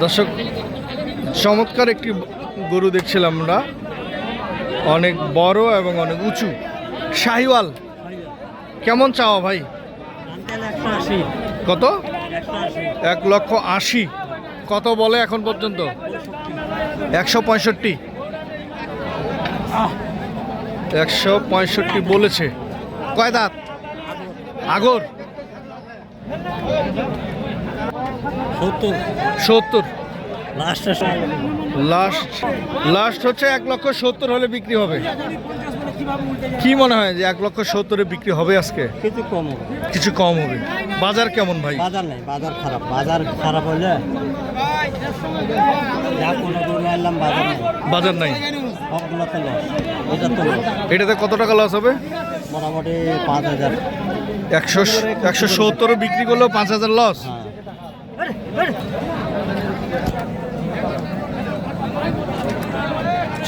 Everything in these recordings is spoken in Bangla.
দর্শক, চমৎকার একটি গরু দেখছিলাম আমরা, অনেক বড় এবং অনেক উঁচু, শাহিওয়াল। কেমন চাওয়া ভাই? কত? 1,80,000। কত বলে এখন পর্যন্ত? 165। 165 বলেছে। কয় দাঁত? আগর 70। লাস্ট হচ্ছে 1,70,000 হলে বিক্রি হবে। কি মনে হয় যে 1,70,000-এ বিক্রি হবে আজকে? কিছু কম হবে। বাজার কেমন ভাই? বাজার নাই, বাজার খারাপ। বাজার খারাপ হলে বাজার নাই। এটা তো এটাতে কত টাকা লস হবে? মোটামুটি 5,000। 170 বিক্রি করলেও 5,000 লস।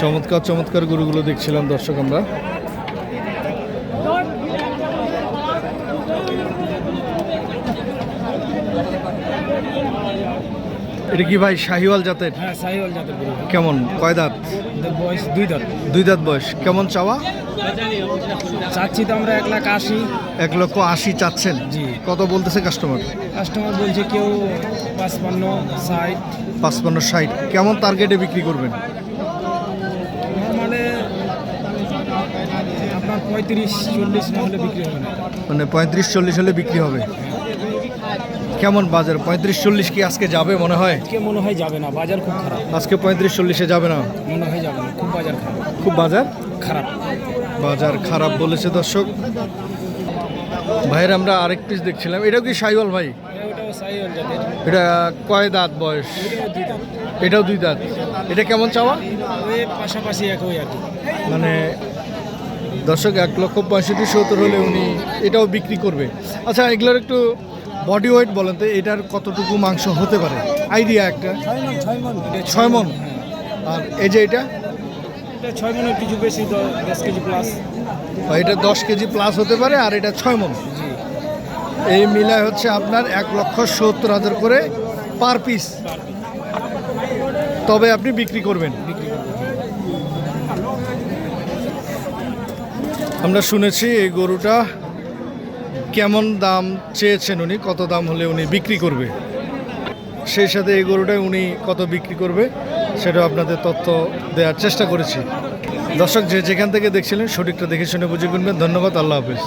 চমৎকার চমৎকার গরুগুলো দেখছিলাম দর্শক আমরা। এটা কি ভাই শাহিওয়াল জাতের? হ্যাঁ, শাহিওয়াল জাতের গরু। কেমন? কয় দাঁত? বয়স 2 দাঁত। 2 দাঁত বয়স। কেমন চাওয়া? চাচ্ছি তো আমরা 1,80,000। 1,80,000 চাচ্ছেন? জি। কত বলতেছে কাস্টমার? কাস্টমার বলছে কেউ 55, 60। 55, 60। কেমন টার্গেটে বিক্রি করবেন? মানে আপনার 35-40 না হলে বিক্রি হবে না। মানে 35-40 হলে বিক্রি হবে। কেমন বাজার? 35-40 কি আজকে যাবে মনে হয়? আজকে মনে হয় যাবে না, বাজার খুব খারাপ। আজকে 35-40-এ যাবে না, মনে হয় যাবে না, খুব বাজার খারাপ। খুব বাজার খারাপ। বাজার খারাপ বলেছে দর্শক। ভাইয়ের আমরা আরেক পিস দেখছিলাম। এটাও কি শাহিওয়াল ভাই? ওটাও শাহিওয়াল জাতের। এটা কয় দাঁত বয়স? এটাও 2 দাঁত। এটা কেমন চাওয়া? ওই পাশাপাশি একই আর কি। মানে দর্শক 1,65,000-70 হলে উনি এটাও বিক্রি করবে। আচ্ছা, এগুলোর একটু বডি ওয়েট বলেন তো, এটার কতটুকু মাংস হতে পারে? আইডিয়া একটা। 6 মণ। আর এই যে এটা 6 মনের কিছু বেশি, 10 কেজি প্লাস। এটা 10 কেজি প্লাস হতে পারে, আর এটা 6 মণ। এই মিলায় হচ্ছে আপনার 1,70,000 করে পার পিস। তবে আপনি বিক্রি করবেন। আমরা শুনেছি এই গরুটা কেমন দাম চেয়েছেন উনি, কত দাম হলে উনি বিক্রি করবে, সেই সাথে এই গরুটাই উনি কত বিক্রি করবে সেটাও আপনাদের তথ্য দেওয়ার চেষ্টা করেছি। দর্শক, যে যেখান থেকে দেখছিলেন সঠিকটা দেখে শুনে বুঝে কিনবেন। ধন্যবাদ। আল্লাহ হাফেজ।